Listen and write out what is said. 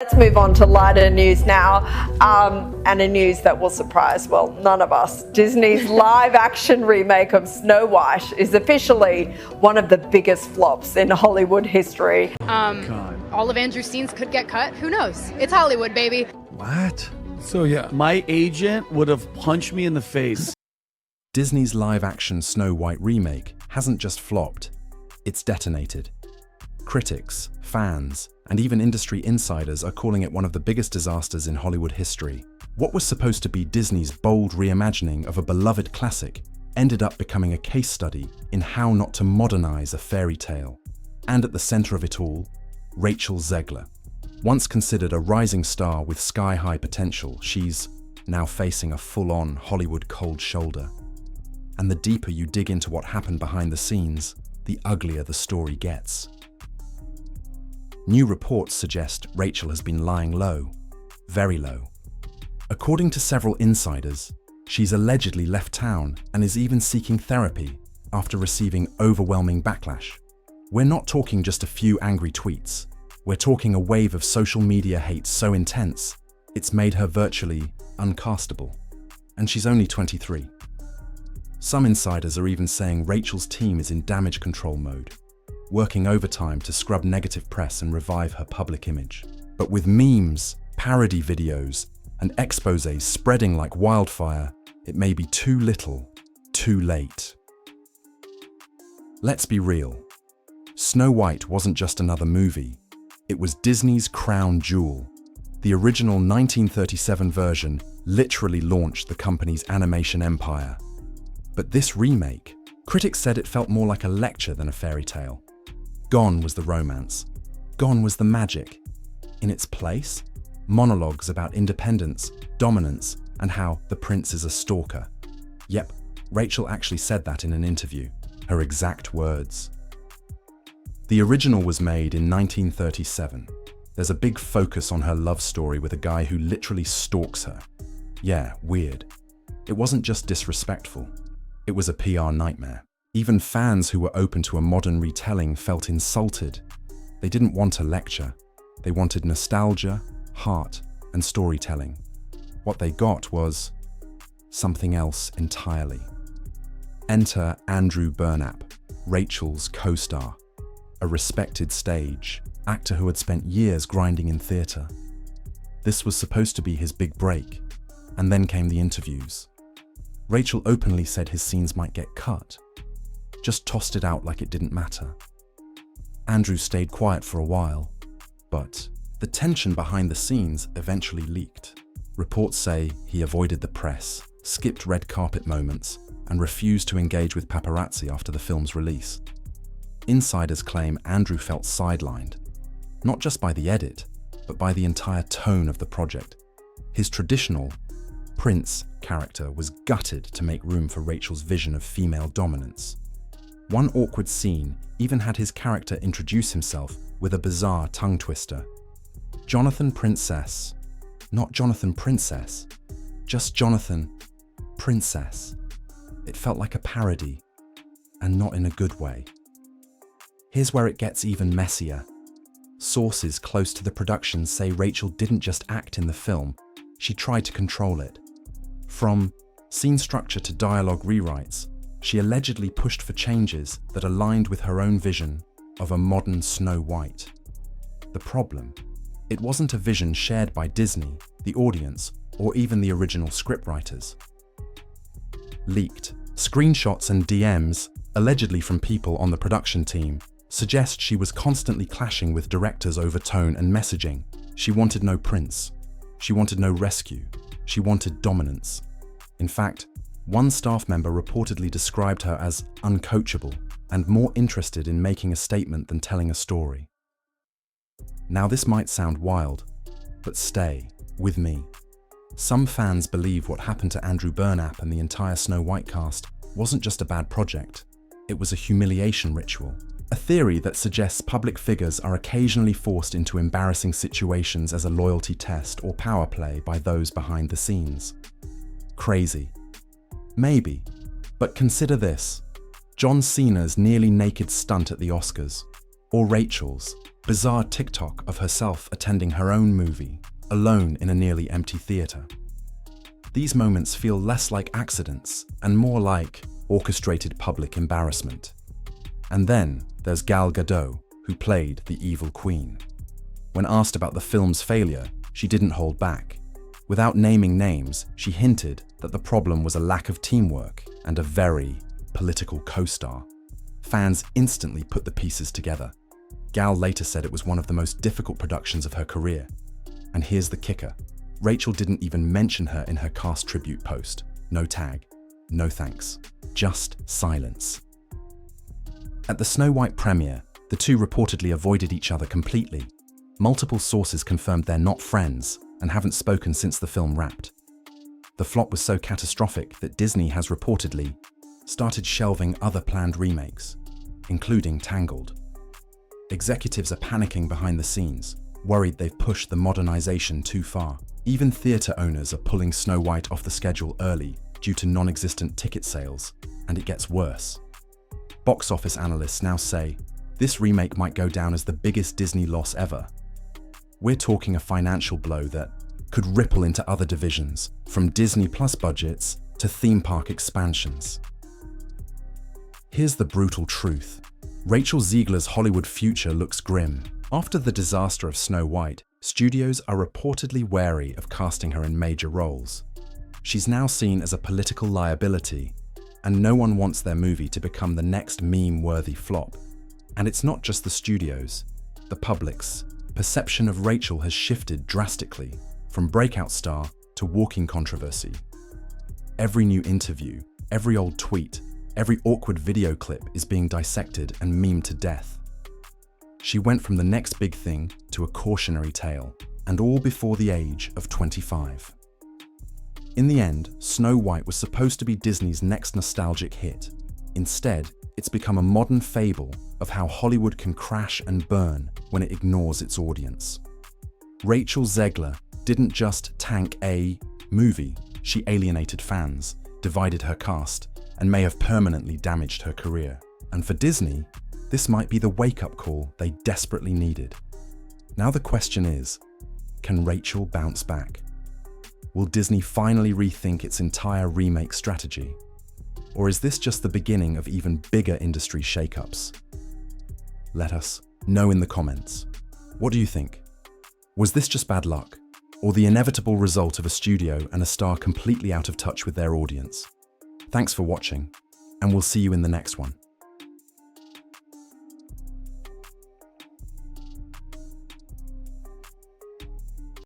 Let's move on to lighter news now, and a news that will surprise, well, none of us. Disney's live-action remake of Snow White is officially one of the biggest flops in Hollywood history. All of Andrew's scenes could get cut. Who knows? It's Hollywood, baby. What? So yeah, my agent would have punched me in the face. Disney's live-action Snow White remake hasn't just flopped, it's detonated. Critics, fans, and even industry insiders are calling it one of the biggest disasters in Hollywood history. What was supposed to be Disney's bold reimagining of a beloved classic ended up becoming a case study in how not to modernize a fairy tale. And at the center of it all, Rachel Zegler. Once considered a rising star with sky-high potential, she's now facing a full-on Hollywood cold shoulder. And the deeper you dig into what happened behind the scenes, the uglier the story gets. New reports suggest Rachel has been lying low, very low. According to several insiders, she's allegedly left town and is even seeking therapy after receiving overwhelming backlash. We're not talking just a few angry tweets. We're talking a wave of social media hate so intense, it's made her virtually uncastable. And she's only 23. Some insiders are even saying Rachel's team is in damage control mode, working overtime to scrub negative press and revive her public image. But with memes, parody videos, and exposés spreading like wildfire, it may be too little, too late. Let's be real. Snow White wasn't just another movie. It was Disney's crown jewel. The original 1937 version literally launched the company's animation empire. But this remake, critics said it felt more like a lecture than a fairy tale. Gone was the romance. Gone was the magic. In its place, monologues about independence, dominance, and how the prince is a stalker. Yep, Rachel actually said that in an interview, her exact words. The original was made in 1937. There's a big focus on her love story with a guy who literally stalks her. Yeah, weird. It wasn't just disrespectful. It was a PR nightmare. Even fans who were open to a modern retelling felt insulted. They didn't want a lecture. They wanted nostalgia, heart, and storytelling. What they got was something else entirely. Enter Andrew Burnap, Rachel's co-star, a respected stage actor who had spent years grinding in theatre. This was supposed to be his big break, and then came the interviews. Rachel openly said his scenes might get cut, just tossed it out like it didn't matter. Andrew stayed quiet for a while, but the tension behind the scenes eventually leaked. Reports say he avoided the press, skipped red carpet moments, and refused to engage with paparazzi after the film's release. Insiders claim Andrew felt sidelined, not just by the edit, but by the entire tone of the project. His traditional prince character was gutted to make room for Rachel's vision of female dominance. One awkward scene even had his character introduce himself with a bizarre tongue twister. Jonathan Princess. Not Jonathan Princess, just Jonathan Princess. It felt like a parody, and not in a good way. Here's where it gets even messier. Sources close to the production say Rachel didn't just act in the film, she tried to control it. From scene structure to dialogue rewrites, she allegedly pushed for changes that aligned with her own vision of a modern Snow White. The problem? It wasn't a vision shared by Disney, the audience, or even the original scriptwriters. Leaked screenshots and DMs, allegedly from people on the production team, suggest she was constantly clashing with directors over tone and messaging. She wanted no prince. She wanted no rescue. She wanted dominance. In fact, one staff member reportedly described her as uncoachable and more interested in making a statement than telling a story. Now this might sound wild, but stay with me. Some fans believe what happened to Andrew Burnap and the entire Snow White cast wasn't just a bad project, it was a humiliation ritual. A theory that suggests public figures are occasionally forced into embarrassing situations as a loyalty test or power play by those behind the scenes. Crazy. Maybe, but consider this. John Cena's nearly naked stunt at the Oscars, or Rachel's bizarre TikTok of herself attending her own movie, alone in a nearly empty theater. These moments feel less like accidents and more like orchestrated public embarrassment. And then there's Gal Gadot, who played the evil queen. When asked about the film's failure, she didn't hold back. Without naming names, she hinted that the problem was a lack of teamwork and a very political co-star. Fans instantly put the pieces together. Gal later said it was one of the most difficult productions of her career. And here's the kicker. Rachel didn't even mention her in her cast tribute post. No tag, no thanks, just silence. At the Snow White premiere, the two reportedly avoided each other completely. Multiple sources confirmed they're not friends and haven't spoken since the film wrapped. The flop was so catastrophic that Disney has reportedly started shelving other planned remakes, including Tangled. Executives are panicking behind the scenes, worried they've pushed the modernization too far. Even theater owners are pulling Snow White off the schedule early due to non-existent ticket sales, and it gets worse. Box office analysts now say this remake might go down as the biggest Disney loss ever. We're talking a financial blow that could ripple into other divisions, from Disney Plus budgets to theme park expansions. Here's the brutal truth. Rachel Zegler's Hollywood future looks grim. After the disaster of Snow White, studios are reportedly wary of casting her in major roles. She's now seen as a political liability, and no one wants their movie to become the next meme-worthy flop. And it's not just the studios. The public's perception of Rachel has shifted drastically, from breakout star to walking controversy. Every new interview, every old tweet, every awkward video clip is being dissected and memed to death. She went from the next big thing to a cautionary tale, and all before the age of 25. In the end, Snow White was supposed to be Disney's next nostalgic hit. Instead, it's become a modern fable of how Hollywood can crash and burn when it ignores its audience. Rachel Zegler didn't just tank a movie, she alienated fans, divided her cast, and may have permanently damaged her career. And for Disney, this might be the wake-up call they desperately needed. Now the question is, can Rachel bounce back? Will Disney finally rethink its entire remake strategy? Or is this just the beginning of even bigger industry shakeups? Let us know in the comments. What do you think? Was this just bad luck, or the inevitable result of a studio and a star completely out of touch with their audience? Thanks for watching, and we'll see you in the next one.